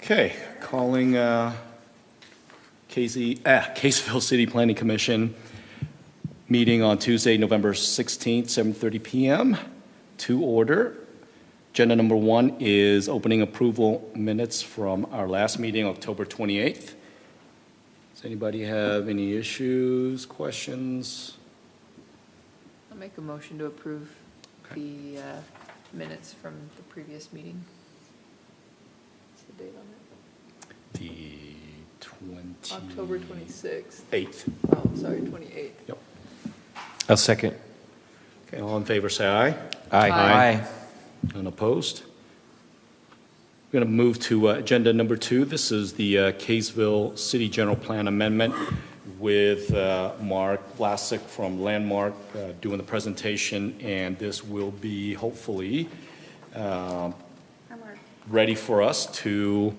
Okay, calling Kaysville City Planning Commission meeting on Tuesday, November 16th, 7:30 p.m. to order. Agenda number 1 is opening approval minutes from our last meeting, October 28th. Does anybody have any issues, questions? I'll make a motion to approve the minutes from the previous meeting. What's the date on it? The October 26th. 8th. Oh, sorry, 28th. Yep. I'll second. Okay, all in favor, say aye. Aye. Unopposed? We're going to move to agenda number 2. This is the Kaysville City General Plan Amendment with Mark Vlasic from Landmark doing the presentation, and this will be hopefully ready for us to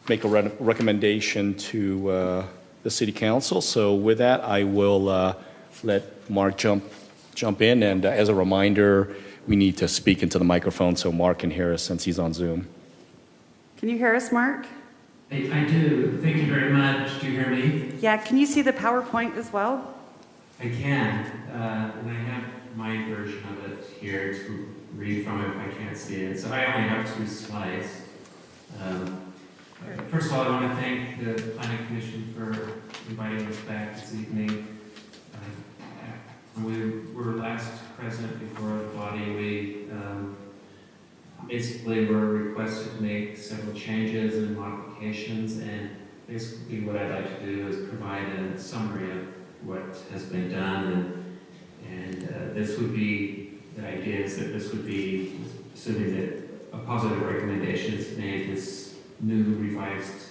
make a recommendation to the City Council. So with that, I will let Mark jump in, and as a reminder, we need to speak into the microphone so Mark can hear us since he's on Zoom. Can you hear us, Mark? I do. Thank you very much. Do you hear me? Yeah, can you see the PowerPoint as well? I can. And I have my version of it here to read from if I can't see it. So I only have 2 slides. First of all, I want to thank the Planning Commission for inviting us back this evening. When we were last present before the body, we basically were requested to make several changes and modifications, and basically what I'd like to do is provide a summary of what has been done, and this would be, the idea is that this would be, assuming that a positive recommendation is made, this new revised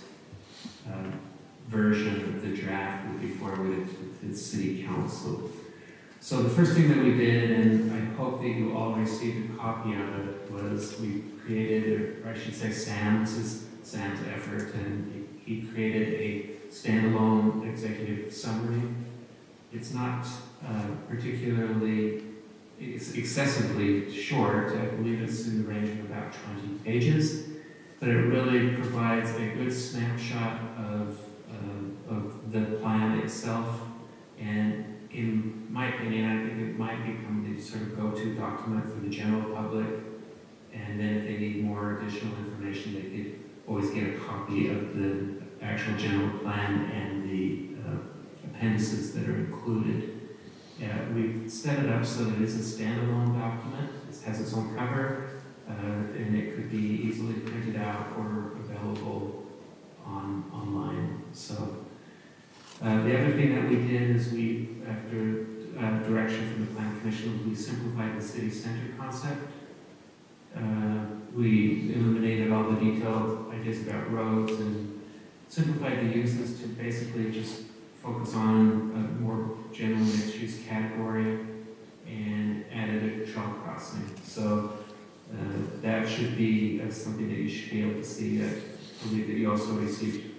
version of the draft would be forwarded to the City Council. So the first thing that we did, and I hope that you all received a copy of it, was we created, or I should say Sam, this is Sam's effort, and he created a standalone executive summary. It's not particularly, it's excessively short. I believe it's in the range of about 20 pages, but it really provides a good snapshot of the plan itself, and in my opinion, I think it might become the sort of go-to document for the general public, and then if they need more additional information, they could always get a copy of the actual general plan and the appendices that are included. We've set it up so that it's a standalone document. It has its own cover, and it could be easily printed out or available online. So the other thing that we did is we, after direction from the Planning Commission, we simplified the city center concept. We eliminated all the detailed ideas about roads and simplified the uses to basically just focus on a more general mixed-use category and added a trail crossing. So that should be something that you should be able to see. I believe that you also received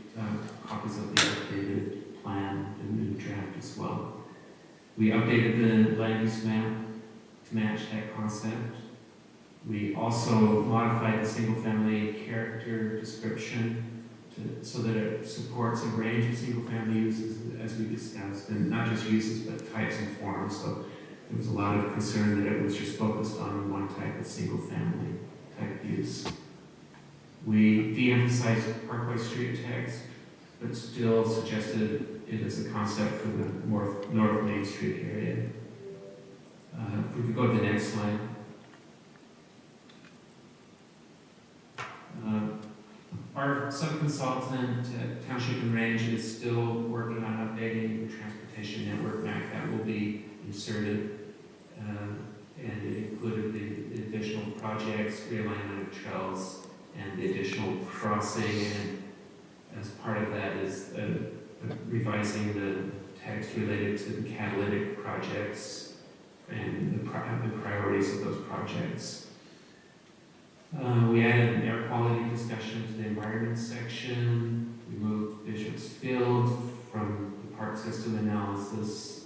copies of the updated plan and new draft as well. We updated the land use map to match that concept. We also modified the single-family character description so that it supports a range of single-family uses, as we discussed, and not just uses, but types and forms. So there was a lot of concern that it was just focused on one type of single-family type use. We de-emphasized Parkway Street text, but still suggested it as a concept for the North Main Street area. If we could go to the next slide. Our sub-consultant at Township and Range is still working on updating the transportation network map that will be inserted, and it included the additional projects, realignment of trails, and the additional crossing, and as part of that is revising the text related to the catalytic projects and the priorities of those projects. We added an air quality discussion to the environment section. We moved Bishop's Field from the park system analysis.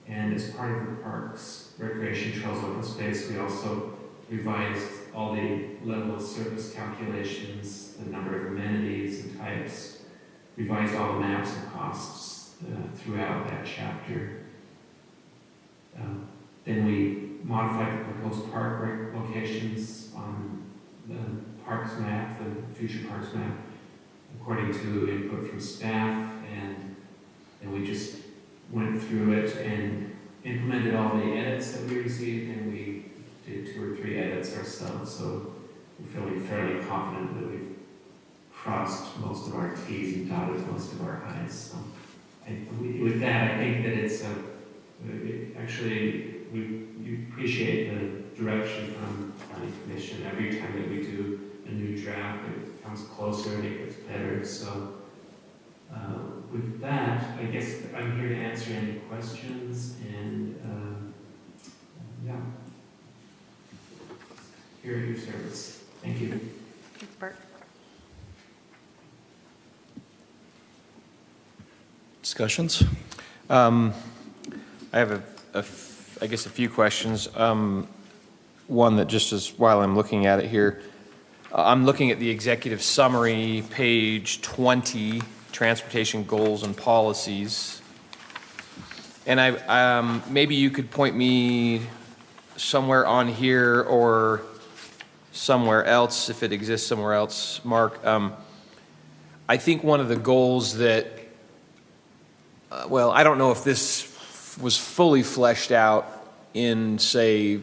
And as part of the park's recreation trails open space, we also revised all the level of service calculations, the number of amenities and types, revised all the maps and costs throughout that chapter. Then we modified the proposed park locations on the parks map, the future parks map, according to input from staff, and then we just went through it and implemented all the edits that we received, and we did 2 or 3 edits ourselves, so we're feeling fairly confident that we've crossed most of our T's and dotted most of our I's. So with that, I think that it's actually, we appreciate the direction from the Planning Commission. Every time that we do a new draft, it comes closer and it gets better. So with that, I guess I'm here to answer any questions, and yeah, here at your service. Thank you. Thanks, Bart. Discussions? I have I guess a few questions. One that just is, while I'm looking at it here, I'm looking at the executive summary, page 20, transportation goals and policies. And I maybe you could point me somewhere on here or somewhere else, if it exists somewhere else, Mark. I think one of the goals that, well, I don't know if this was fully fleshed out in, say,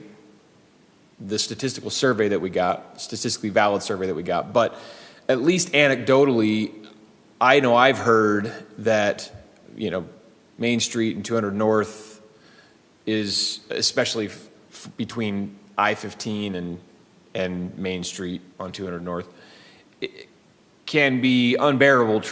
the statistical survey that we got, statistically valid survey that we got, but at least anecdotally, I know I've heard that, you know, Main Street and 200 North is, especially between I-15 and Main Street on 200 North, it can be unbearable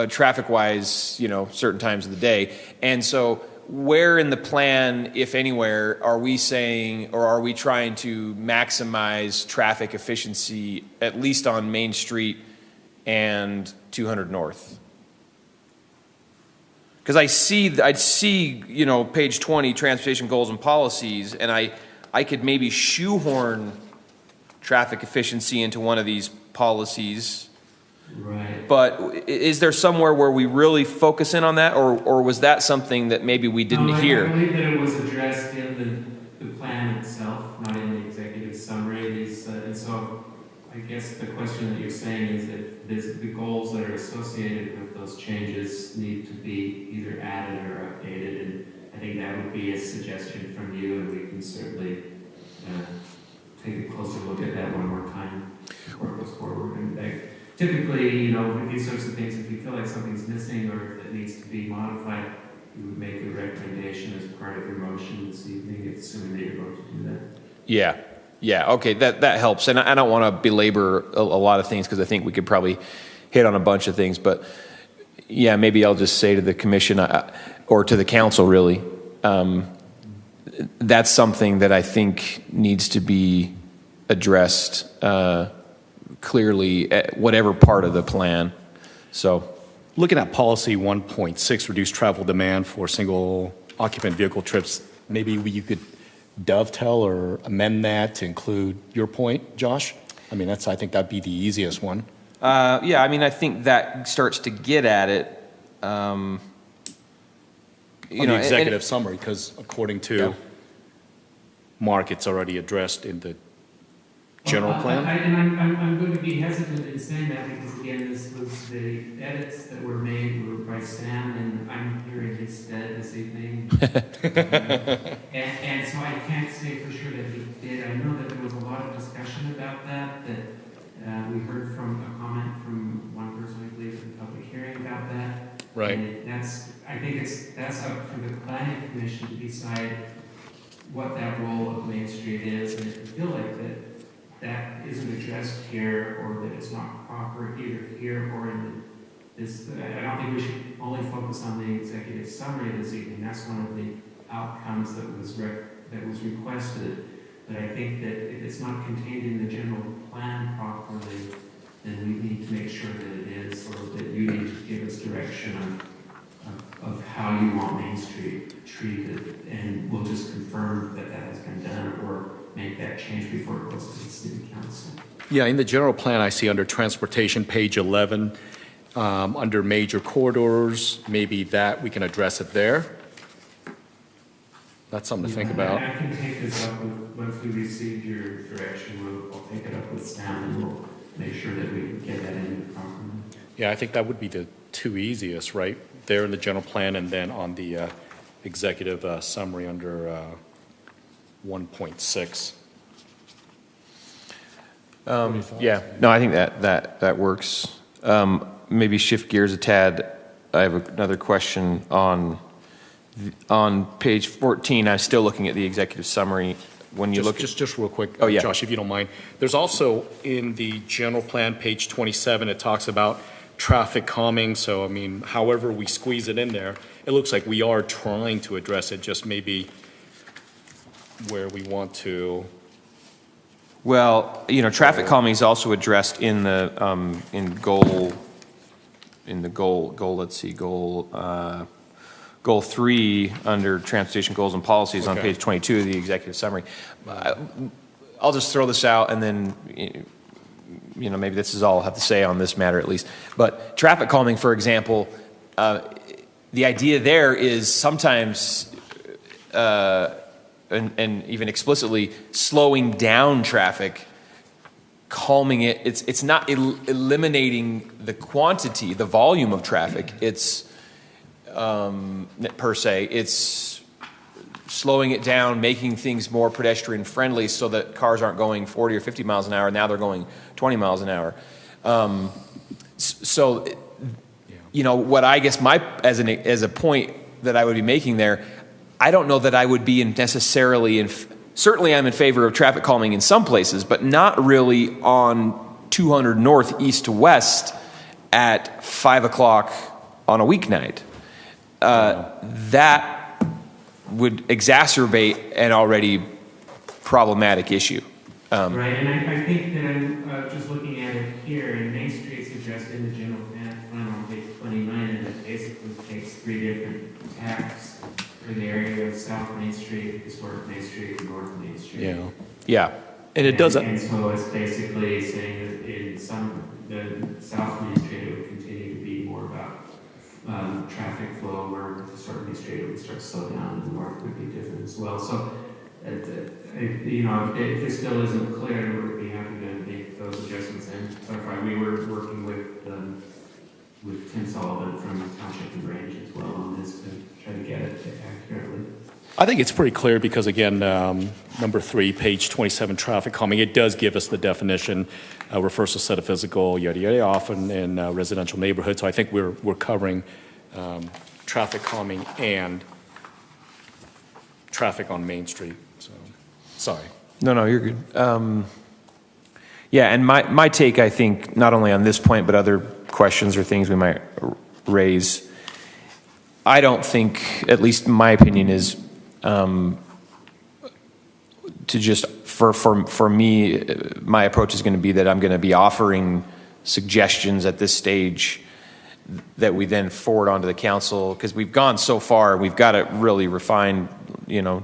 traffic-wise, you know, certain times of the day. And so where in the plan, if anywhere, are we saying, or are we trying to maximize traffic efficiency, at least on Main Street and 200 North? Because I'd see, you know, page 20, transportation goals and policies, and I could maybe shoehorn traffic efficiency into one of these policies. Right. But is there somewhere where we really focus in on that, or was that something that maybe we didn't hear? I believe that it was addressed in the plan itself, not in the executive summary. And so I guess the question that you're saying is that the goals that are associated with those changes need to be either added or updated, and I think that would be a suggestion from you, and we can certainly take a closer look at that one more time before it goes forward. And typically, you know, with these sorts of things, if you feel like something's missing or if it needs to be modified, you would make a recommendation as part of your motion this evening, assuming that you're going to do that. Yeah, okay, that helps. And I don't want to belabor a lot of things because I think we could probably hit on a bunch of things. But yeah, maybe I'll just say to the commission or to the council, really, that's something that I think needs to be addressed clearly at whatever part of the plan. So Looking at policy 1.6, reduce travel demand for single occupant vehicle trips, maybe you could dovetail or amend that to include your point, Josh? I mean, I think that'd be the easiest one. yeah, I mean, I think that starts to get at it. You know, The executive summary, because according to Mark, it's already addressed in the general plan. I'm going to be hesitant in saying that because, again, this was the edits that were made were by Sam, and I'm here in his stead this evening. and so I can't say for sure that he did. I know that there was a lot of discussion about that we heard from a comment from one person, I believe, in the public hearing about that. Right. And I think that's up for the planning commission to decide what that role of Main Street is, and if you feel like that isn't addressed here, or that it's not proper either here or in this. I don't think we should only focus on the executive summary this evening. That's one of the outcomes that was requested. But I think that if it's not contained in the general plan properly, then we need to make sure that it is, or that you need to give us direction of how you want Main Street treated, and we'll just confirm that that has been done, or make that change before it goes to the city council. Yeah, in the general plan, I see under transportation, page 11, under major corridors, maybe that, we can address it there. That's something to think about. I can take this up once we receive your direction, we'll take it up with staff and we'll make sure that we can get that in properly. Yeah, I think that would be the two easiest, right? There in the general plan and then on the executive summary under 1.6. Yeah, no, I think that works. Maybe shift gears a tad. I have another question on page 14. I'm still looking at the executive summary. When you look at, Just real quick, Oh, yeah. Josh, if you don't mind. There's also in the general plan, page 27, it talks about traffic calming. So, I mean, however we squeeze it in there, it looks like we are trying to address it, just maybe where we want to. well, you know, traffic calming is also addressed in the goal 3 under transportation goals and policies on Okay. page 22 of the executive summary. I'll just throw this out and then, you know, maybe this is all I'll have to say on this matter at least. But traffic calming, for example, the idea there is sometimes, and even explicitly, slowing down traffic, calming it. It's not eliminating the quantity, the volume of traffic. It's per se, it's slowing it down, making things more pedestrian friendly so that cars aren't going 40 or 50 miles an hour. Now they're going 20 miles an hour. So, you know, what I guess as a point that I would be making there, I don't know that I would be necessarily certainly I'm in favor of traffic calming in some places, but not really on 200 north, east to west at 5 o'clock on a weeknight. That would exacerbate an already problematic issue. Right, and I think that I'm just looking at it here, and Main Street's addressed in the general plan on page 29, and it basically takes 3 different taps for the area of South Main Street, Historic Main Street, and North Main Street. Yeah. Yeah. And it does. And so it's basically saying that in the South Main Street, it would continue to be more about traffic flow, where Historic Main Street would start to slow down, and the north would be different as well. So, you know, if this still isn't clear, we'd be happy to make those adjustments and clarify. We were working with Tim Sullivan from Township and Range as well on this to try to get it accurately. I think it's pretty clear because, again, number 3, page 27, traffic calming, it does give us the definition, refers to set of physical, yada, yada, often in residential neighborhoods. So I think we're covering traffic calming and traffic on Main Street. So, sorry. No, you're good. Yeah, and my take, I think, not only on this point, but other questions or things we might raise, I don't think, at least my opinion is, to just, for me, my approach is going to be that I'm going to be offering suggestions at this stage that we then forward on to the council, because we've gone so far, we've got to really refine, you know,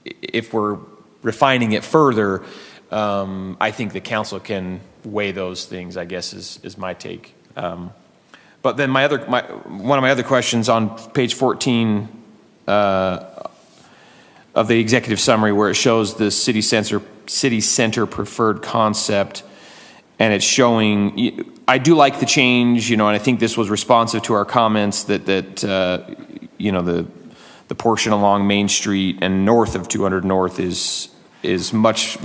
if we're refining it further, I think the council can weigh those things, I guess, is my take. But then one of my other questions on page 14 of the executive summary, where it shows the city center preferred concept, and it's showing, I do like the change, you know, and I think this was responsive to our comments that you know, the portion along Main Street and north of 200 North is much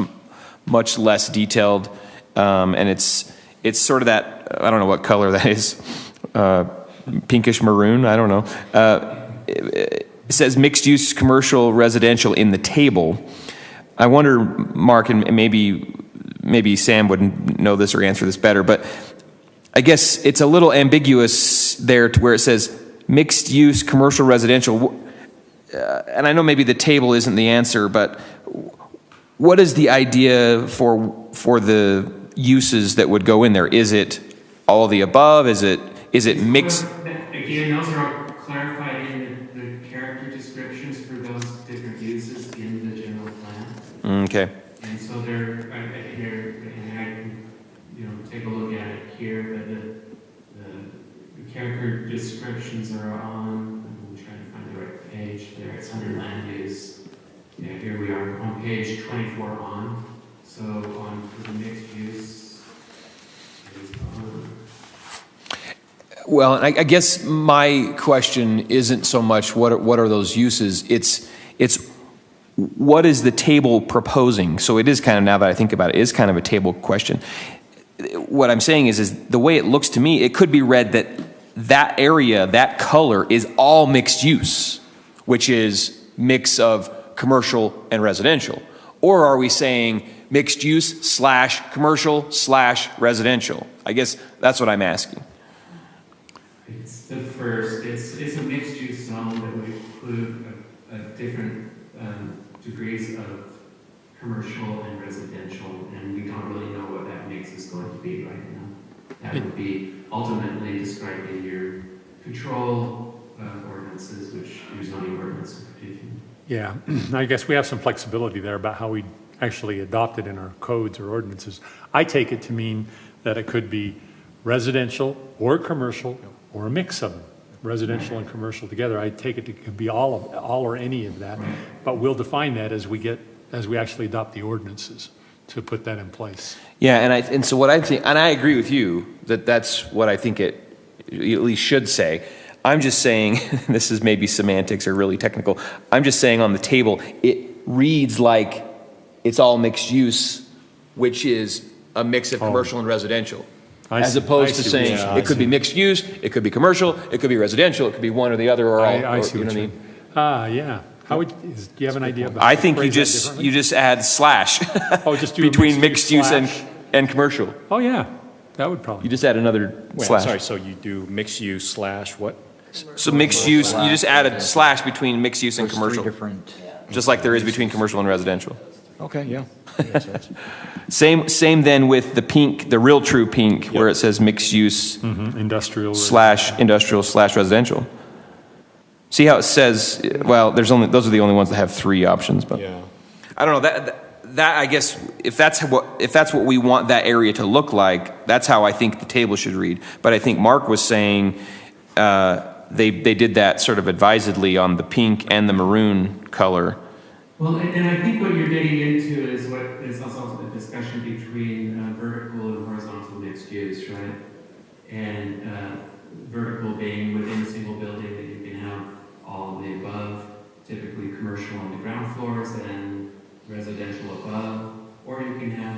less detailed, and it's sort of that, I don't know what color that is, pinkish maroon, I don't know. It says mixed use commercial residential in the table. I wonder, Mark, and maybe Sam would know this or answer this better, but I guess it's a little ambiguous there to where it says mixed use commercial residential. And I know maybe the table isn't the answer, but what is the idea for the uses that would go in there? Is it all the above? Is it mixed? Again, those are all clarified in the character descriptions for those different uses in the general plan. Okay. And so here, and I can, take a look at it here, but the character descriptions are on, I'm trying to find the right page there, it's under land use. Yeah, here we are on page 24 on. So on for the mixed use is on. Well, I guess my question isn't so much what are those uses, it's what is the table proposing? So it is kind of, now that I think about it, is kind of a table question. What I'm saying is the way it looks to me, it could be read that area, that color is all mixed use, which is mix of commercial and residential. Or are we saying mixed use / commercial / residential? I guess that's what I'm asking. It's the first, it's a mixed use zone that would include different degrees of commercial and residential, and we don't really know what that mix is going to be right now. That would be ultimately described in your control ordinances, which your zoning ordinance in particular. Yeah, I guess we have some flexibility there about how we actually adopt it in our codes or ordinances. I take it to mean that it could be residential or commercial or a mix of them, residential and commercial together. I take it to be all or any of that, but we'll define that as we actually adopt the ordinances to put that in place. Yeah, and so what I think, and I agree with you that's what I think it at least should say. I'm just saying, this is maybe semantics or really technical. I'm just saying on the table, it reads like it's all mixed use, which is a mix of commercial and residential. As opposed to saying it could be mixed use, it could be commercial, it could be residential, it could be one or the other, or all. I see what you mean. Yeah. How do you have an idea about? I think you just add / Oh, just do between mixed use and commercial. Oh yeah, that would probably. You just add another / Sorry, so you do mixed use / what? So mixed use, you just add a / between mixed use and commercial. Just like there is between commercial and residential. Okay, yeah. Makes sense. Same then with the pink, the real true pink, where it says mixed use industrial / industrial / residential. See how it says? Well, those are the only ones that have 3 options. But Yeah. I don't know that I guess if that's what we want that area to look like, that's how I think the table should read. But I think Mark was saying they did that sort of advisedly on the pink and the maroon color. Well, and I think what you're getting into is what is also the discussion between vertical and horizontal mixed use, right? And vertical being within a single building that you can have all of the above, typically commercial on the ground floors and residential above, or you can have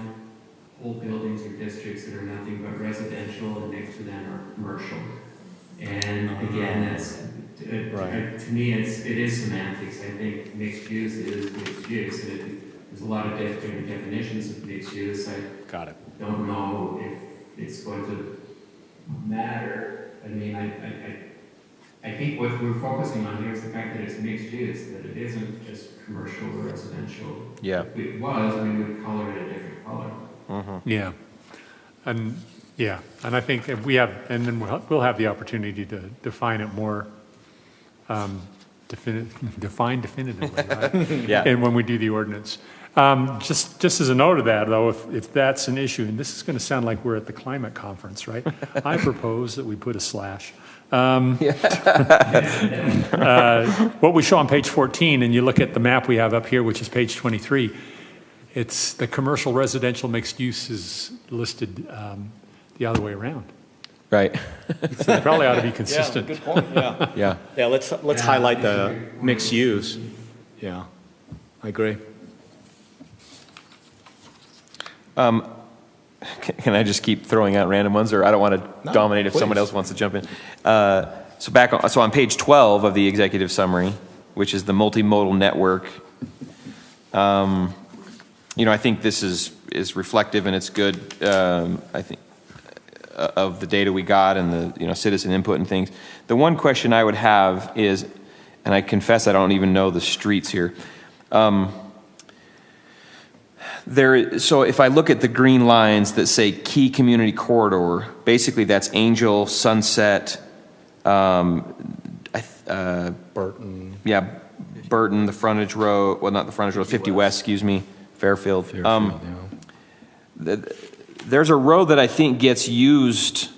whole buildings or districts that are nothing but residential and next to them are commercial. And again, that's to me, it is semantics. I think mixed use is mixed use, and there's a lot of different definitions of mixed use. I don't know if it's going to matter. I mean, I think what we're focusing on here is the fact that it's mixed use, that it isn't just commercial or residential. Yeah. If it was, we would color it a different color. Mm-hmm. Yeah, and I think if we have, and then we'll have the opportunity to define it more definitively, right? Yeah. And when we do the ordinance. Just as a note of that, though, if that's an issue, and this is going to sound like we're at the climate conference, right? I propose that we put a / what we show on page 14, and you look at the map we have up here, which is page 23, it's the commercial residential mixed use is listed the other way around. Right. So they probably ought to be consistent. Yeah, good point, yeah. Yeah. Yeah, let's highlight the mixed use. Yeah, I agree. Can I just keep throwing out random ones, or I don't want to dominate if someone else wants to jump in. So on page 12 of the executive summary, which is the multimodal network, I think this is reflective and it's good. I think of the data we got and the citizen input and things. The one question I would have is, and I confess I don't even know the streets here. So if I look at the green lines that say key community corridor, basically that's Angel, Sunset, Burton. Yeah, Burton, the frontage road, well, not the frontage road, 50 West, excuse me, Fairfield. Fairfield, yeah. There's a road that I think gets used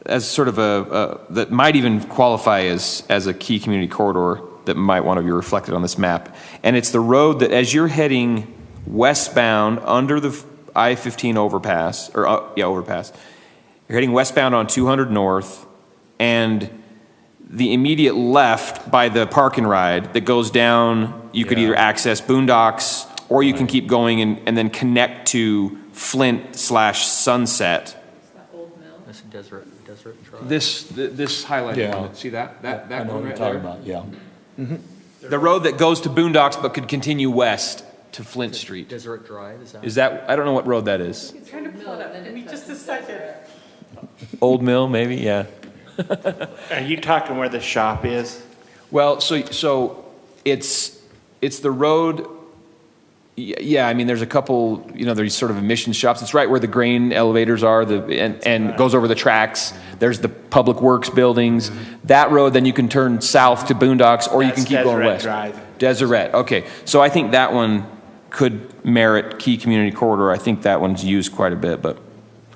as sort of that might even qualify as a key community corridor that might want to be reflected on this map. And it's the road that as you're heading westbound under the I-15 overpass, overpass, you're heading westbound on 200 North, and the immediate left by the park and ride that goes down, you could either access Boondocks, or you can keep going and then connect to Flint/Sunset. This Desert Drive. This highlighted Yeah. one, see that I know one what you're right talking there? about, yeah. The road that goes to Boondocks but could continue west to Flint Street. Desert Drive, is that? Is that, I don't know what road that is. Trying to pull it up. Give me just a second. Old Mill, maybe, yeah. Are you talking where the shop is? Well, so it's the road, yeah, I mean, there's a couple, there's sort of emission shops. It's right where the grain elevators are, and goes over the tracks. There's the Public Works buildings. That road, then you can turn south to Boondocks, or you can That's keep going Deseret west. Drive. Deseret, okay. So I think that one could merit key community corridor. I think that one's used quite a bit, but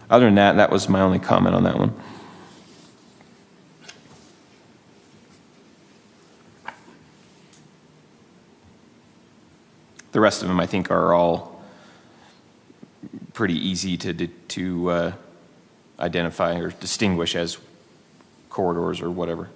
other than that, that was my only comment on that one. The rest of them, I think, are all pretty easy to identify or distinguish as corridors or whatever.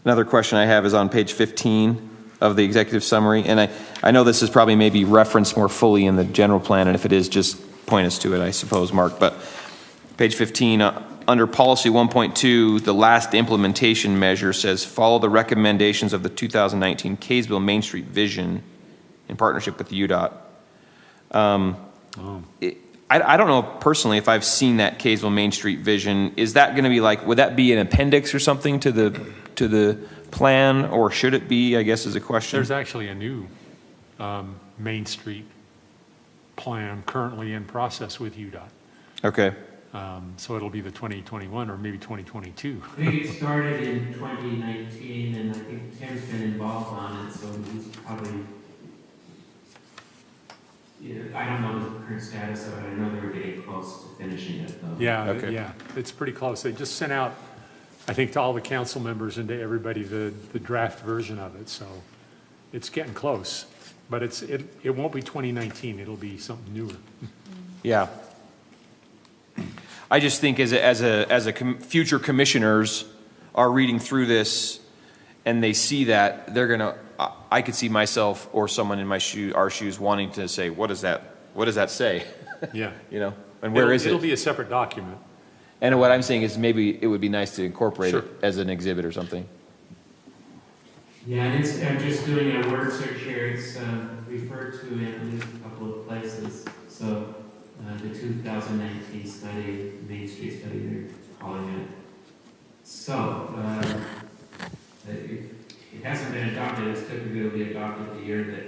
Another question I have is on page 15 of the executive summary, and I know this is probably maybe referenced more fully in the general plan, and if it is, just point us to it, I suppose, Mark. But page 15, under policy 1.2, the last implementation measure says, follow the recommendations of the 2019 Kaysville Main Street Vision in partnership with UDOT. I don't know personally if I've seen that Kaysville Main Street Vision. Is that going to be like, would that be an appendix or something to the plan, or should it be, I guess, is a question? There's actually a new Main Street plan currently in process with UDOT. Okay. So it'll be the 2021 or maybe 2022. I think it started in 2019, and I think Tim's been involved on it, so he's probably, I don't know the current status of it. I know they were getting close to finishing it, though. Yeah, Okay. yeah, it's pretty close. They just sent out, I think, to all the council members and to everybody the draft version of it, so it's getting close. But it won't be 2019, it'll be something newer. Yeah. I just think future commissioners are reading through this and they see that, they're gonna, I could see myself or someone in our shoes wanting to say, what does that say? Yeah. And where is it? It'll be a separate document. And what I'm saying is maybe it would be nice to incorporate Sure. it as an exhibit or something. Yeah, and I'm just doing a word search here. It's referred to in at least a couple of places. So the 2019 study, Main Street study, they're calling it. So it hasn't been adopted. It's typically it'll be adopted the year that,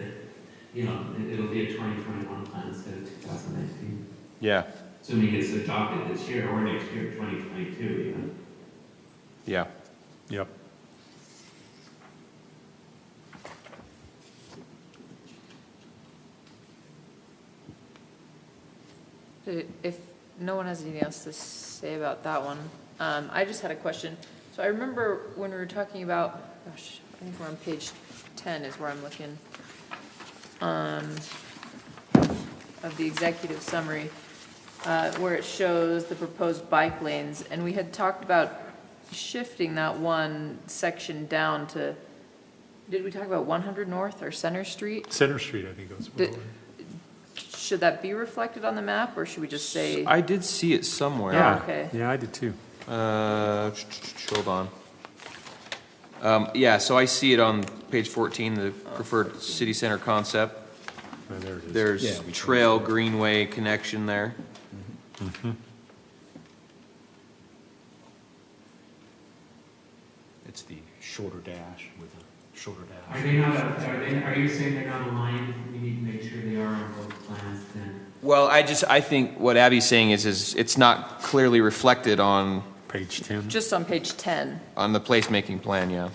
it'll be a 2021 plan instead of 2019. Yeah. Assuming it's adopted this year or next year, 2022, Yeah. Yep. If no one has anything else to say about that one, I just had a question. So I remember when we were talking about, gosh, I think we're on page 10 is where I'm looking, of the executive summary, where it shows the proposed bike lanes, and we had talked about shifting that one section down to, did we talk about 100 North or Center Street? Center Street, I think that's what it was. Should that be reflected on the map, or should we just say? I did see it somewhere. Yeah. Okay. Yeah, I did too. Hold on. Yeah, so I see it on page 14, the preferred city center concept. Oh, there it is. There's Yeah, we trail Greenway connection there. It's the shorter dash with a Shorter Are dash. they not, are you saying they're not aligned? We need to make sure they are on both plans then. Well, I think what Abby's saying is it's not clearly reflected on Page 10. Just on page 10. the placemaking plan, yeah.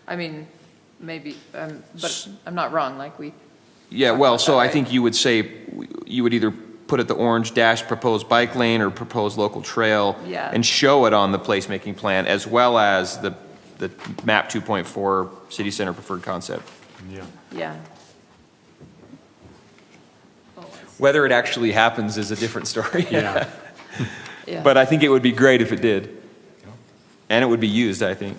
I mean, maybe, but I'm not wrong, like we, Yeah, Talk well, about so that, I right? think you would say, you would either put it the orange dash proposed bike lane or proposed local trail. Yeah. And show it on the placemaking plan as well as the map 2.4 city center preferred concept. Yeah. yeah. Oh, I see. Whether it actually happens is a different story. Yeah. Yeah. But I think it would be great if it did. And it would be used, I think.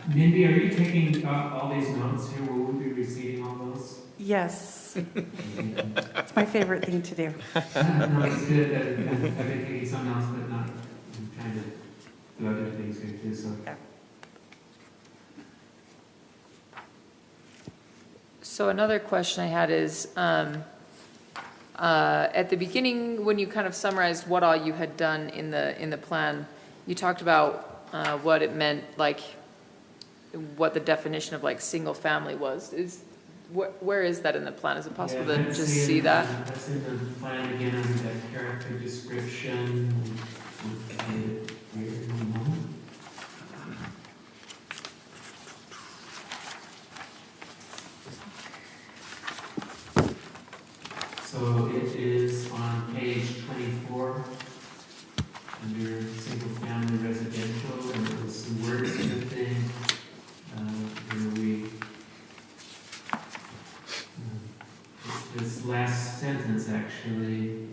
Mindy, are you taking all these notes here? Will we be receiving all those? Yes. It's my favorite thing to do. No, it's good. I've been taking some notes, but not, I'm trying to do other things here too, so. So another question I had is, at the beginning, when you kind of summarized what all you had done in the plan, you talked about what it meant, like what the definition of like single family was. Where is that in the plan? Is it possible to that's just in, see that? That's in the plan again under that character description. Here in a moment. So it is on page 24 under single family residential, and it was some words in the thing where we this last sentence actually,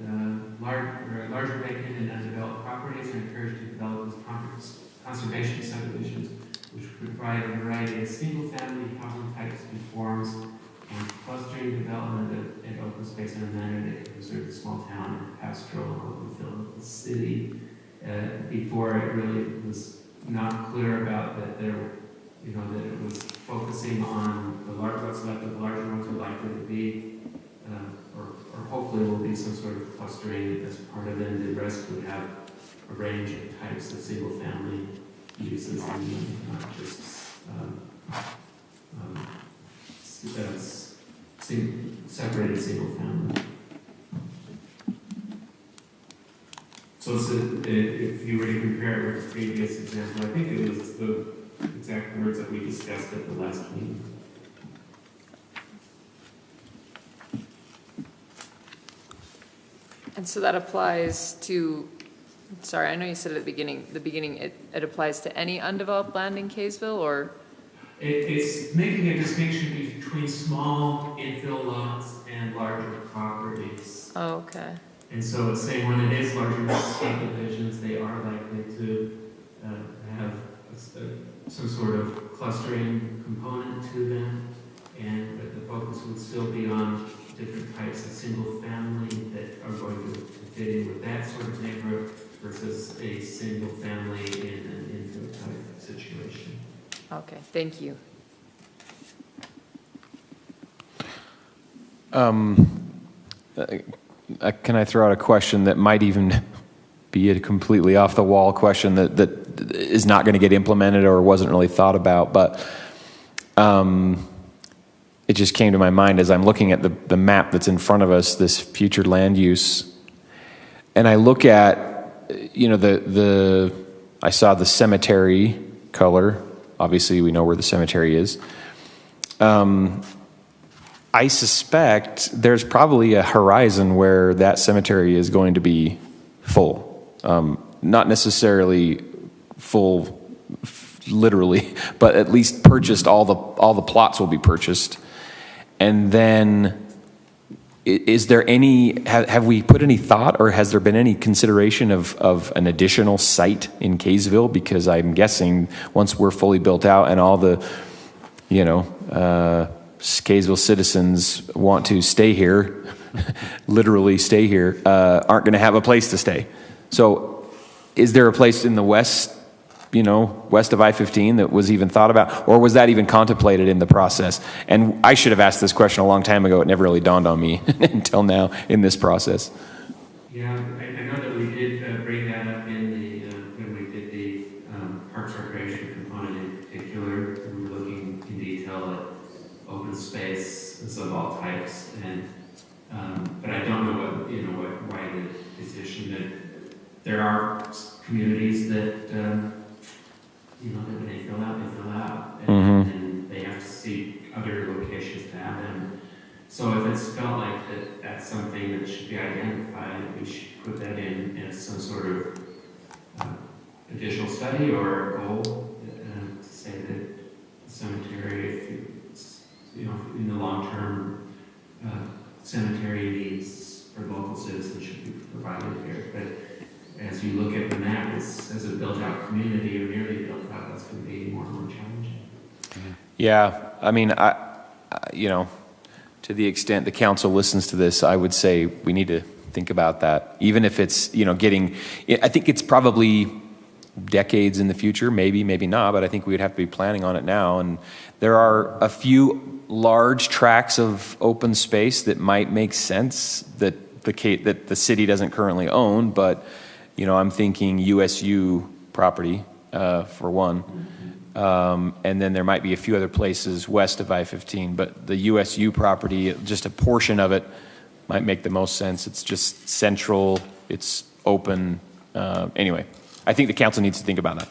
larger vacant and undeveloped properties are encouraged to develop as conservation subdivisions, which provide a variety of single-family housing types and forms, and clustering development and open space in a manner that can preserve the small town and pastoral and open field of the city. Before it really was not clear about that there, that it was focusing on the large, what's left of the larger ones are likely to be, or hopefully will be some sort of clustering as part of it, and the rest would have a range of types of single-family uses, and not just separated single-family. So if you were to compare it with the previous example, I think it was the exact words that we discussed at the last meeting. And so that applies to, sorry, I know you said at the beginning it applies to any undeveloped land in Kaysville, or? It's making a distinction between small infill lots and larger properties. Oh, okay. And so it's saying when it is larger subdivisions, they are likely to have some sort of clustering component to them, and that the focus would still be on different types of single family that are going to fit in with that sort of neighborhood versus a single family in an infill type situation. Okay, thank you. Can I throw out a question that might even be a completely off the wall question that is not going to get implemented or wasn't really thought about, but it just came to my mind as I'm looking at the map that's in front of us, this future land use, and I look at, I saw the cemetery color. Obviously, we know where the cemetery is. I suspect there's probably a horizon where that cemetery is going to be full. Not necessarily full, literally, but at least purchased. All the plots will be purchased. And then, is there any? Have we put any thought, or has there been any consideration of an additional site in Kaysville? Because I'm guessing once we're fully built out and all the, Kaysville citizens want to stay here, literally stay here, aren't going to have a place to stay. So is there a place in the west west of I-15 that was even thought about, or was that even contemplated in the process? And I should have asked this question a long time ago. It never really dawned on me until now in this process. Yeah, I know that we did bring that up in the, when we did the Parks Recreation component in particular. We were looking in detail at open spaces of all types, and but I don't know why the decision that there are communities that, that when they fill out, and they have to seek other locations to have them. So if it's felt like that's something that should be identified, we should put that in as some sort of additional study or goal to say that the cemetery, if in the long term, cemetery needs for local citizens should be provided here. But as you look at the map, as a built-out community or nearly built out, that's going to be more and more challenging. Yeah, I mean, to the extent the council listens to this, I would say we need to think about that. Even if it's, I think it's probably decades in the future, maybe not, but I think we would have to be planning on it now. And there are a few large tracts of open space that might make sense that the city doesn't currently own, but, I'm thinking USU property, for one. And then there might be a few other places west of I-15, but the USU property, just a portion of it might make the most sense. It's just central, it's open. Anyway, I think the council needs to think about that.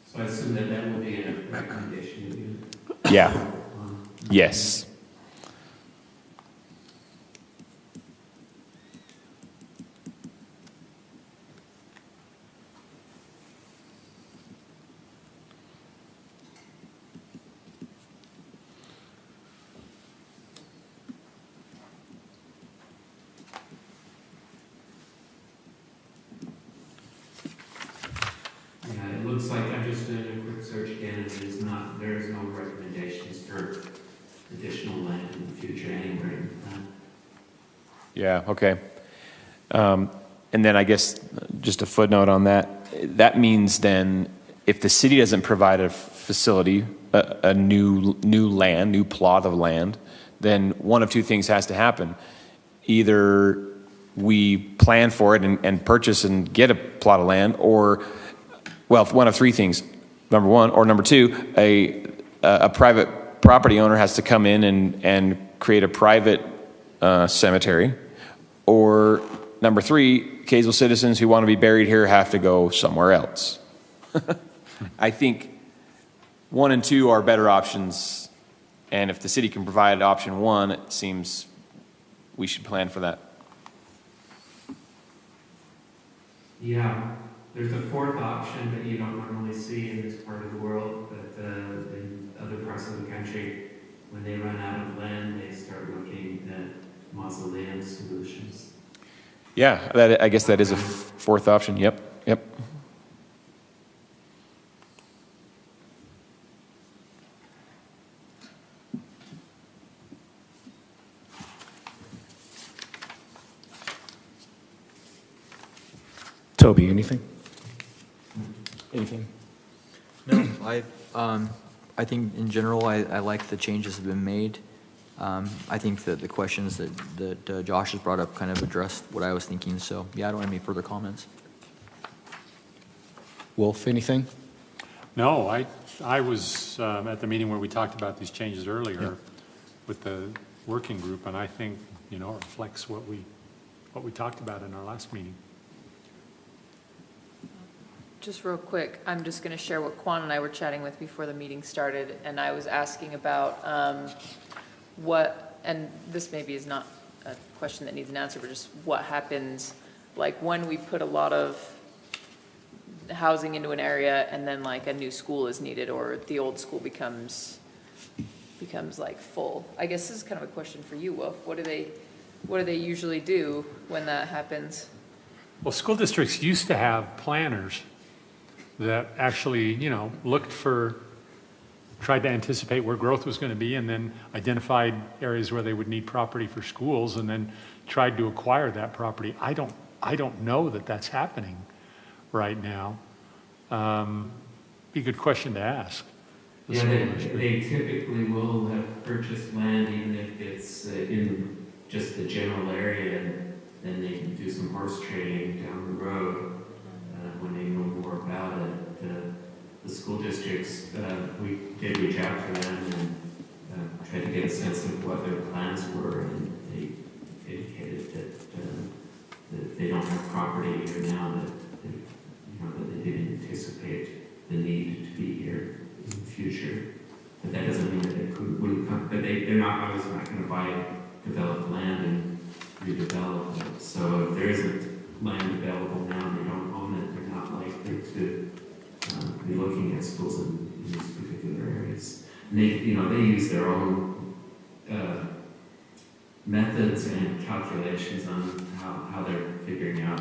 So I assume that will be a recommendation. Yeah. Yes. It looks like I'm just doing a quick search again, and there is no recommendations for additional land in the future anywhere. Yeah, okay. And then I guess just a footnote on that. That means then if the city doesn't provide a facility, a new land, new plot of land, then one of two things has to happen. Either we plan for it and purchase and get a plot of land, or one of three things. Number one, or number two, a private property owner has to come in and create a private cemetery. Or number three, Kaysville citizens who want to be buried here have to go somewhere else. I think 1 and 2 are better options. And if the city can provide option 1, it seems we should plan for that. Yeah. There's a fourth option that you don't normally see in this part of the world, but in other parts of the country, when they run out of land, they start looking at mausoleum solutions. Yeah, I guess that is a fourth option. Yep. Toby, anything? No, I think in general, I like the changes that have been made. I think that the questions that Josh has brought up kind of addressed what I was thinking. So yeah, I don't have any further comments. Wolf, anything? No, I was at the meeting where we talked about these changes earlier with the working group, and I think, it reflects what we talked about in our last meeting. Just real quick, I'm just going to share what Quan and I were chatting with before the meeting started, and I was asking about and this maybe is not a question that needs an answer, but just what happens, like when we put a lot of housing into an area and then like a new school is needed or the old school becomes like full. I guess this is kind of a question for you, Wolf. What do they usually do when that happens? Well, school districts used to have planners that actually, tried to anticipate where growth was going to be and then identified areas where they would need property for schools and then tried to acquire that property. I don't know that that's happening right now. Be a good question to ask. the Yeah, school district. they typically will have purchased land even if it's in just the general area, and then they can do some horse trading down the road when they know more about it. The school districts, we did reach out to them and tried to get a sense of what their plans were, and they indicated that they don't have property here now, that they didn't anticipate the need to be here in the future. But that doesn't mean that they wouldn't come, but they're not obviously not going to buy developed land and redevelop it. So if there isn't land available now and they don't own it, they're not likely to be looking at schools in these particular areas. And they use their own methods and calculations on how they're figuring out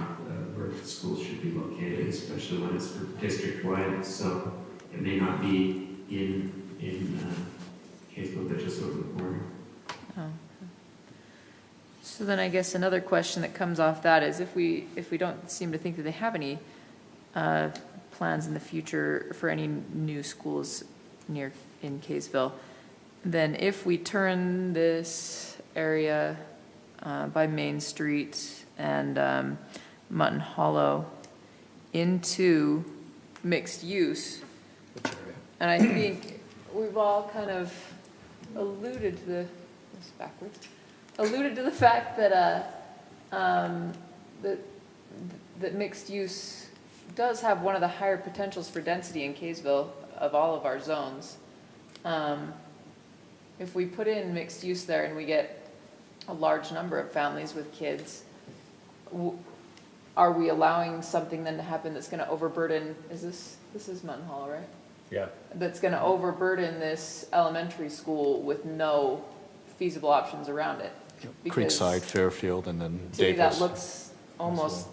where the schools should be located, especially when it's for district-wide. So it may not be in Kaysville, but just over the border. Oh. So then I guess another question that comes off that is if we don't seem to think that they have any plans in the future for any new schools in Kaysville, then if we turn this area by Main Street and Mutton Hollow into mixed use, and I think we've all kind of alluded to the fact that that mixed use does have one of the higher potentials for density in Kaysville of all of our zones. If we put in mixed use there and we get a large number of families with kids, are we allowing something then to happen that's going to overburden? This is Mutton Hollow, right? Yeah. That's going to overburden this elementary school with no feasible options around it. Because Creekside, Fairfield, and then to me, Davis. that looks almost,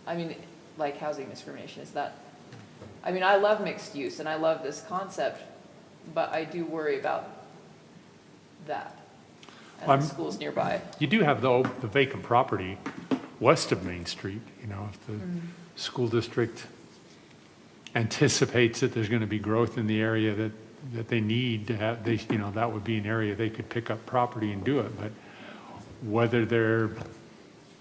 I mean, like housing discrimination. Is that? I mean, I love mixed use and I love this concept, but I do worry about that and the schools nearby. You do have, though, the vacant property west of Main Street. If the school district anticipates that there's going to be growth in the area that they need to have, that would be an area they could pick up property and do it. But whether they're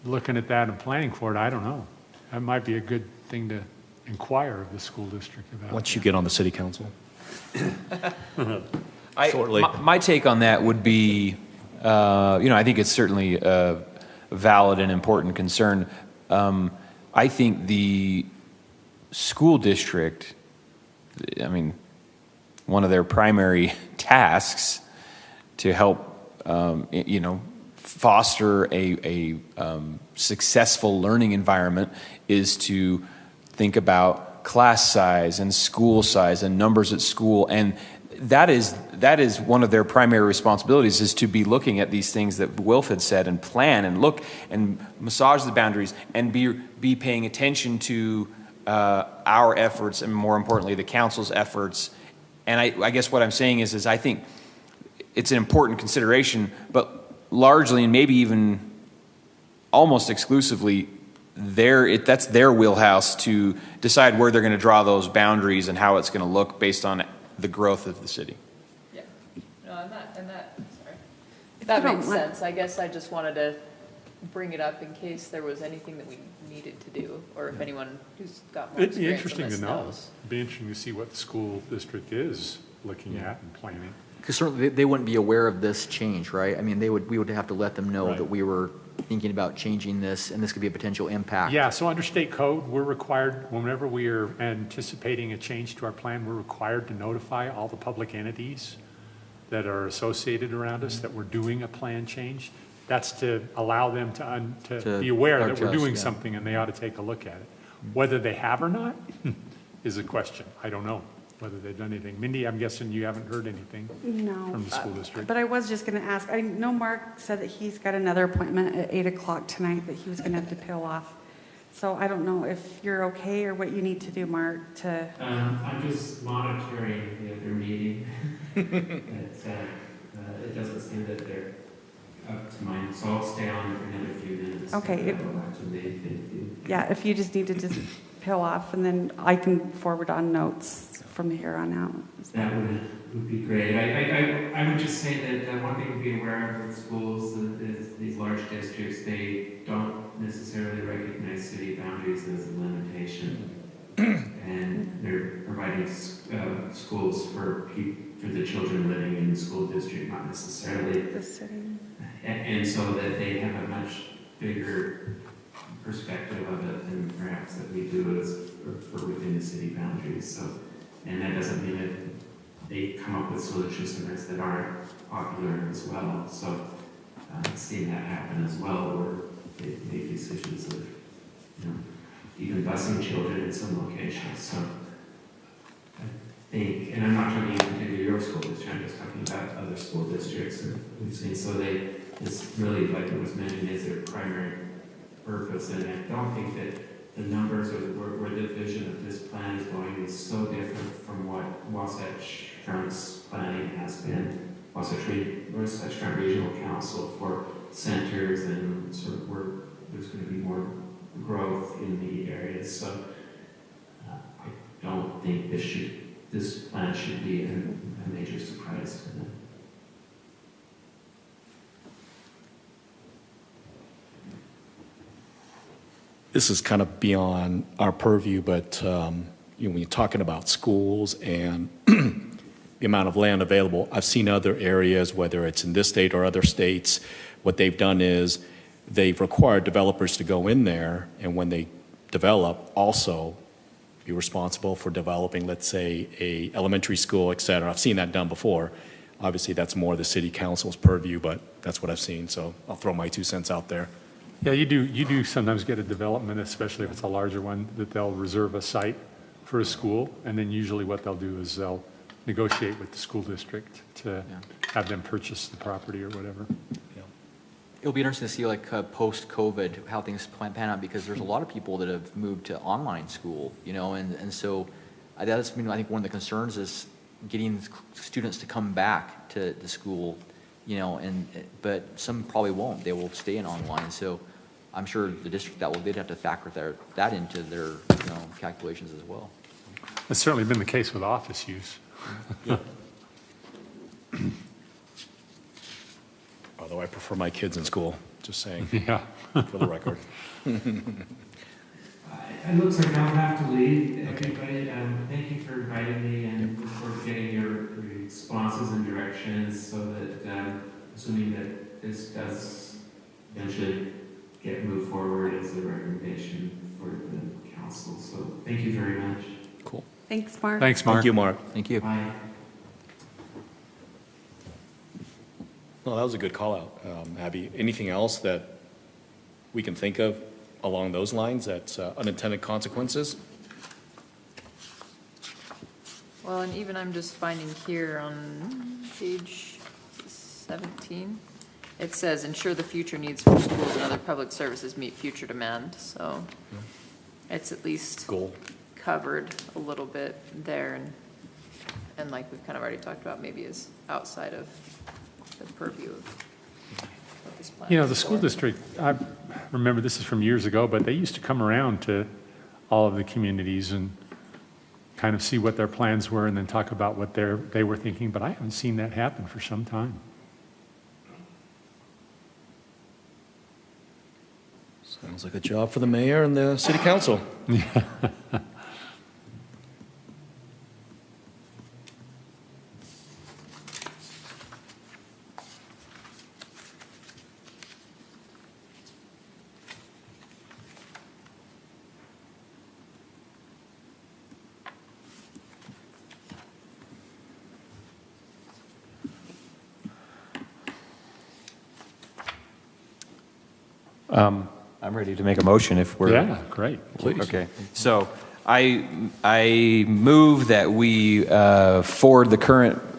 looking at that and planning for it, I don't know. That might be a good thing to inquire of the school district about. Once you get on the city council. Shortly. My take on that would be, I think it's certainly a valid and important concern. I think the school district, one of their primary tasks to help, foster a successful learning environment is to think about class size and school size and numbers at school. And that is one of their primary responsibilities, is to be looking at these things that Wilf had said and plan and look and massage the boundaries and be paying attention to our efforts and, more importantly, the council's efforts. And I guess what I'm saying is I think it's an important consideration, but largely and maybe even almost exclusively that's their wheelhouse to decide where they're going to draw those boundaries and how it's going to look based on the growth of the city. Yeah. No, that makes sense. I guess I just wanted to bring it up in case there was anything that we needed to do, or if anyone who's got more It'd be experience interesting on this to know. knows. It'd be interesting to see what the school district is looking at and planning. Because certainly they wouldn't be aware of this change, right? I mean, we would have to let them know Right. that we were thinking about changing this, and this could be a potential impact. Yeah, so under state code, we're required, whenever we are anticipating a change to our plan, we're required to notify all the public entities that are associated around us that we're doing a plan change. That's to allow them to be aware that we're adjust, doing yeah. something and they ought to take a look at it. Whether they have or not is a question. I don't know whether they've done anything. Mindy, I'm guessing you haven't heard anything No. from the school district. But I was just going to ask, I know Mark said that he's got another appointment at 8 o'clock tonight that he was going to have to peel off. So I don't know if you're okay or what you need to do, Mark, to... I'm just monitoring the other meeting. It doesn't seem that they're up to mine, so I'll stay on for another few minutes. Okay. I'll have to leave. Yeah, if you just need to just peel off, and then I can forward on notes from here on out. That would be great. I would just say that one thing to be aware of with schools is these large districts, they don't necessarily recognize city boundaries as a limitation. And they're providing schools for the children living in the school district, not necessarily The city. and so that they have a much bigger perspective of it than perhaps that we do as for within the city boundaries. So, and that doesn't mean that they come up with solutions that aren't popular as well. So, seeing that happen as well, where they make decisions of, even busing children in some locations. So, I think, and I'm not talking even to your school district, I'm just talking about other school districts that we've seen. So it's really, like it was mentioned, is their primary purpose. And I don't think that the numbers or where the vision of this plan is going is so different from what Wasatch Front's planning has been. Wasatch Front Regional Council for centers and sort of where there's going to be more growth in the areas. So I don't think this plan should be a major surprise to them. This is kind of beyond our purview, but when you're talking about schools and the amount of land available, I've seen other areas, whether it's in this state or other states, what they've done is they've required developers to go in there, and when they develop, also be responsible for developing, let's say, a elementary school, et cetera. I've seen that done before. Obviously, that's more the city council's purview, but that's what I've seen, so I'll throw my 2 cents out there. Yeah, you do sometimes get a development, especially if it's a larger one, that they'll reserve a site for a school, and then usually what they'll do is they'll negotiate with the school district to have them purchase the property or whatever. It'll be interesting to see, like, post-COVID, how things pan out, because there's a lot of people that have moved to online school, and so that's been, I think, one of the concerns is getting students to come back to the school, but some probably won't. They will stay in online. So I'm sure the district they'd have to factor that into their calculations as well. That's certainly been the case with office use. Although I prefer my kids in school, just saying, Yeah. for the record. It looks like I'll have to leave. Everybody, thank you for inviting me and for getting your responses and directions so that, assuming that this does eventually get moved forward as a recommendation for the council. So thank you very much. Cool. Thanks, Mark. Thanks, Mark. Thank you, Mark. Thank you. Bye. Well, that was a good call out, Abby. Anything else that we can think of along those lines that's unintended consequences? Well, and even I'm just finding here on page 17, it says, ensure the future needs for schools and other public services meet future demand. So it's at least Goal. covered a little bit there. And like we've kind of already talked about, maybe is outside of the purview of what this plan is The school for. district, I remember this is from years ago, but they used to come around to all of the communities and kind of see what their plans were and then talk about what they were thinking, but I haven't seen that happen for some time. Sounds like a job for the mayor and the city council. I'm ready to make a motion if we're... Yeah, great. Please. Okay, so I move that we forward the current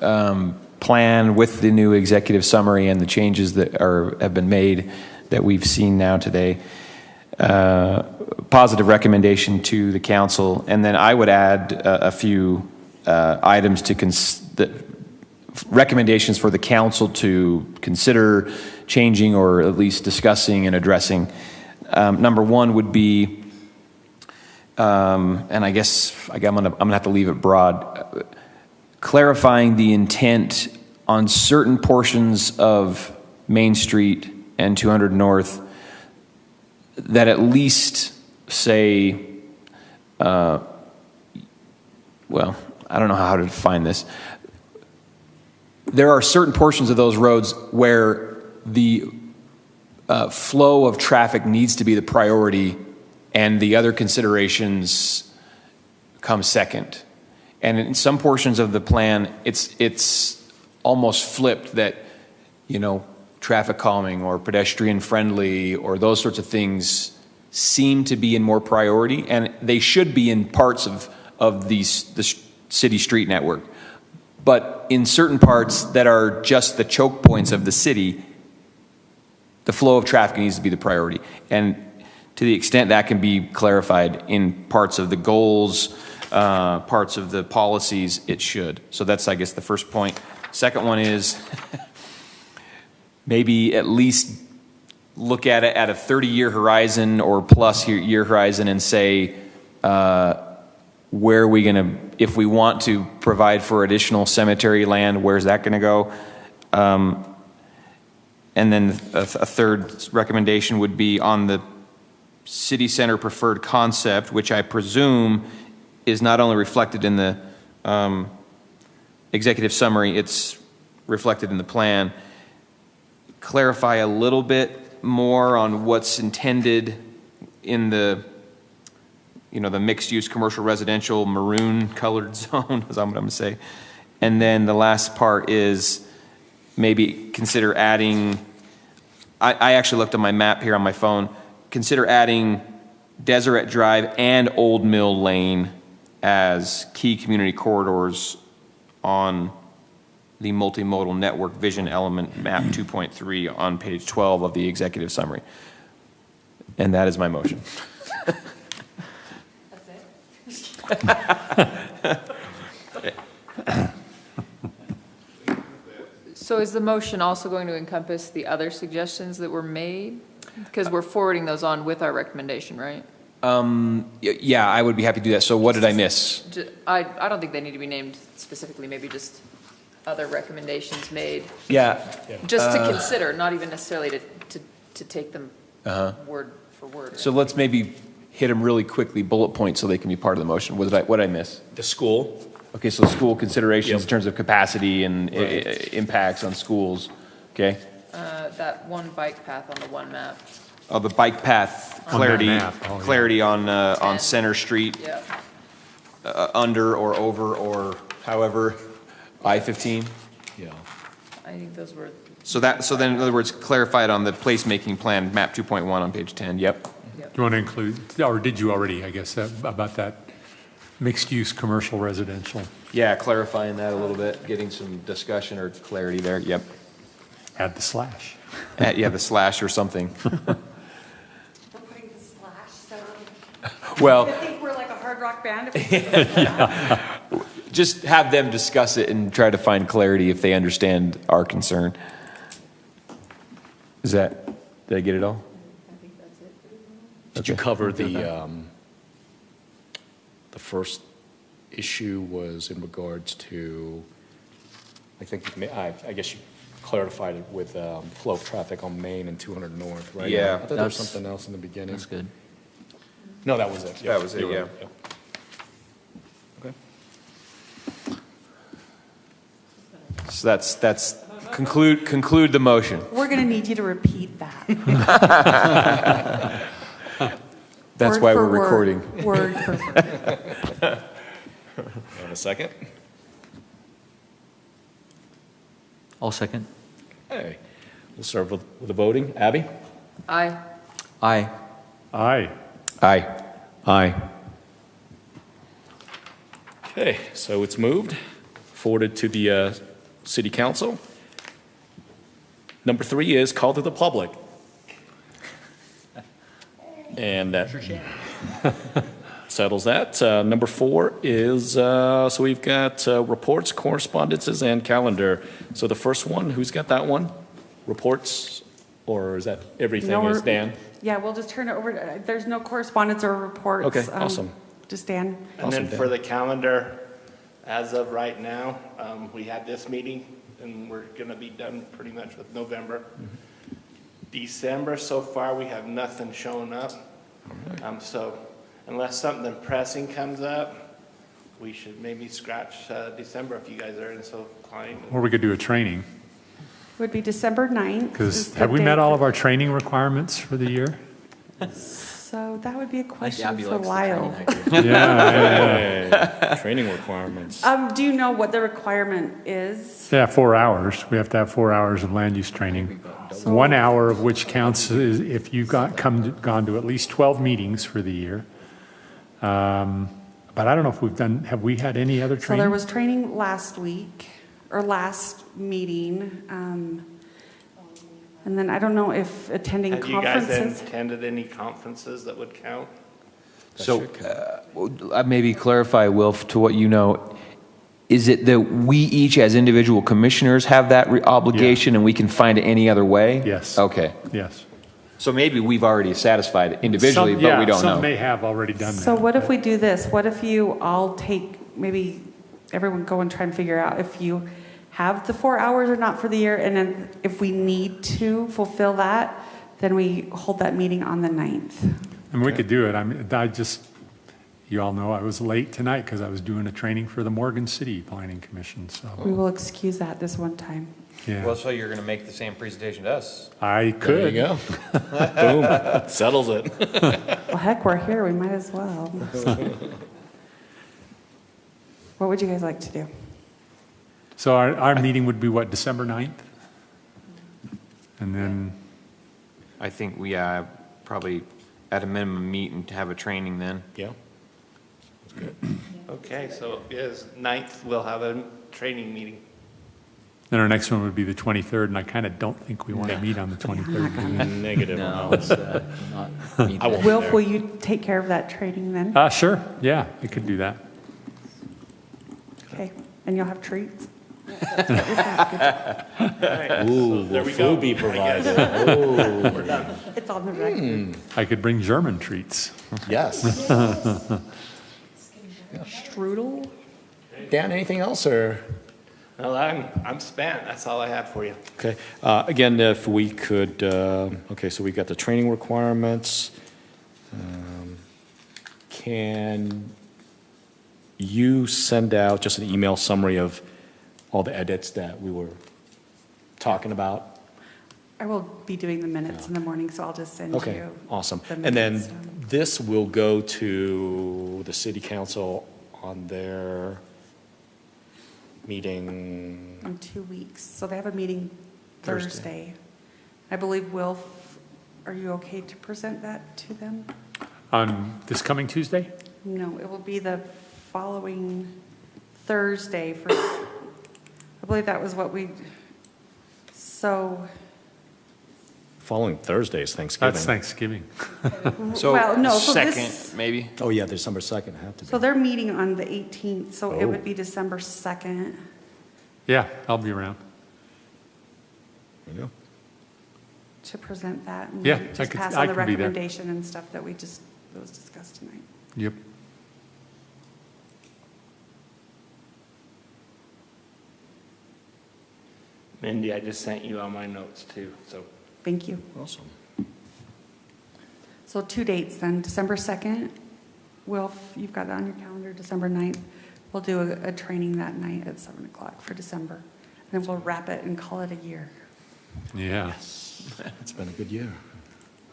plan with the new executive summary and the changes that have been made that we've seen now today. Positive recommendation to the council, and then I would add a few items to recommendations for the council to consider changing or at least discussing and addressing. Number one would be and I guess I'm gonna have to leave it broad, clarifying the intent on certain portions of Main Street and 200 North that at least say, well, I don't know how to define this. There are certain portions of those roads where the flow of traffic needs to be the priority and the other considerations come second. And in some portions of the plan, it's almost flipped that, you know, traffic calming or pedestrian friendly or those sorts of things seem to be in more priority, and they should be in parts of the city street network. But in certain parts that are just the choke points of the city, the flow of traffic needs to be the priority. And to the extent that can be clarified in parts of the goals, parts of the policies, it should. So that's, I guess, the first point. Second one is maybe at least look at it at a 30-year horizon or plus year horizon and say, where are we going to, if we want to provide for additional cemetery land, where's that going to go? And then a third recommendation would be on the city center preferred concept, which I presume is not only reflected in the executive summary, it's reflected in the plan. Clarify a little bit more on what's intended in the, you know, the mixed-use commercial residential maroon colored zone, is what I'm going to say. And then the last part is maybe consider adding, I actually looked on my map here on my phone, consider adding Deseret Drive and Old Mill Lane as key community corridors on the multimodal network vision element map 2.3 on page 12 of the executive summary. And that is my motion. So is the motion also going to encompass the other suggestions that were made? Because we're forwarding those on with our recommendation, right? Yeah, I would be happy to do that. So what did I miss? I don't think they need to be named specifically, maybe just other recommendations made. Yeah. Just to consider, not even necessarily to take them word for word. So let's maybe hit them really quickly, bullet points, so they can be part of the motion. What did I miss? The school. Okay, so school considerations Yep. in terms of capacity and impacts on schools. Okay. That one bike path on the one map. Oh, the bike path On that clarity, map. Oh, yeah. clarity on 10. Center Street, Yeah. under or over or however, I-15. Yeah. I think those were, So then, in other words, clarify it on the placemaking plan, map 2.1 on page 10. Yep. Do you want to include, or did you already, I guess, about that mixed-use commercial residential? Yeah, clarifying that a little bit, getting some discussion or clarity there. Yep. Add the slash. Yeah, the slash or something. We're putting the slash, so Well, I think we're like a hard rock band. If we put the slash. just have them discuss it and try to find clarity if they understand our concern. Did I get it all? I think that's it. Did you cover the first issue was in regards to, I think, I guess you clarified it with flow of traffic on Main and 200 North, right? Yeah. I thought there was something else in the beginning. That's good. No, that was it. That was it, You were yeah. right, Okay. So that's conclude the motion. We're going to need you to repeat that. That's Word why for we're recording. Word for word. And a second? I'll second. Hey, we'll start with the voting. Abby? Aye. Aye. Aye. Aye. Aye. Okay, so it's moved, forwarded to the city council. Number 3 is call to the public. And that settles that. Number 4 is, so we've got reports, correspondences, and calendar. So the first one, who's got that one? Reports, or is that everything No, is Dan? Yeah, we'll just turn it over. There's no correspondence or reports. Okay, awesome. just Dan. And then for the calendar, as of right now, we had this meeting, and we're gonna be done pretty much with November. December, so far, we have nothing showing up. So unless something pressing comes up, we should maybe scratch December if you guys are so inclined. Or we could do a training, Would be December 9th. because have we met all of our training requirements for the year? So that would be a I think question Abby for likes the Lyle. training idea. Yeah, Training requirements. Do you know what the requirement is? yeah, 4 hours. We have to have 4 hours of land use training. 1 hour of which counts is if you've gone to at least 12 meetings for the year. But I don't know if have we had any other So training? there was training last week, or last meeting. And then I don't know if attending Have you guys conferences. attended any conferences that would count? So maybe clarify, Wilf, to what you know. Is it that we each as individual commissioners have that obligation and we can find it any other way? Yes. Okay. Yes. So maybe we've already satisfied it individually, but we don't Some know. may have already done that. So what if we do this? What if you all take, maybe everyone go and try and figure out if you have the 4 hours or not for the year, and then if we need to fulfill that, then we hold that meeting on the 9th. And we could do it. You all know I was late tonight because I was doing a training for the Morgan City Planning Commission, so, We will excuse that this one time. yeah. so you're going to make the same presentation to us? I There could. you go. Boom, settles it. Well, heck, we're here, we might as well. What would you guys like to do? So our meeting would be what, December 9th? And then, I think we probably at a minimum meet and have a training then. Yeah. Okay, so is 9th, we'll have a training meeting. then our next one would be the 23rd, and I kind of don't think we want to meet on the 23rd. Negative. No, No. it's not me I won't. Wilf, there. will you take care of that training then? Sure, yeah, we could do that. Okay, and you'll have treats? Ooh, there will we go. food be I guess. provided? Ooh, We're done. It's on the record. I could bring German treats. yes. Strudel? Dan, anything else, or? Well, I'm spent. That's all I have for you. Okay, again, if we could, okay, so we got the training requirements. Can you send out just an email summary of all the edits that we were talking about? I will be doing the minutes in the morning, so I'll just send you. Okay, awesome. the And then minutes. this will go to the city council on their meeting. In 2 weeks, so they have a meeting Thursday. Thursday. I believe, Wilf, are you okay to present that to them? On this coming Tuesday? No, it will be the following Thursday for, I believe that was what so, Following Thursday is Thanksgiving. That's Thanksgiving. So well, no, so second, this, maybe? Oh, yeah, December 2nd, have to be. so they're meeting on the 18th, so it Oh. would be December 2nd. Yeah, I'll be around. There you go. To present that and Yeah, just pass I on the could be there. recommendation and stuff that was discussed tonight. Yep. Mindy, I just sent you all my notes too, so. Thank you. Awesome. So 2 dates then, December 2nd, Wilf, you've got it on your calendar, December 9th. We'll do a training that night at 7 o'clock for December. And then we'll wrap it and call it a year. Yeah. It's been a good year.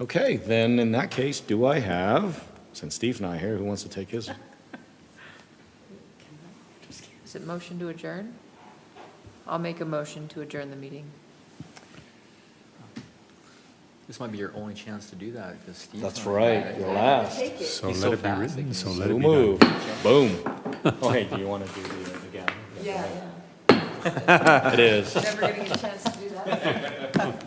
Okay, then in that case, do I have, since Steve's not here, who wants to take his? Is it motion to adjourn? I'll make a motion to adjourn the meeting. This might be your only chance to do that, because Steve's That's not right, here. your last. So He's let so it be fast, written, they so can- let So it be done. move. Boom. Oh, hey, do you want to do the again? Yeah. It is. Never getting a chance to do that.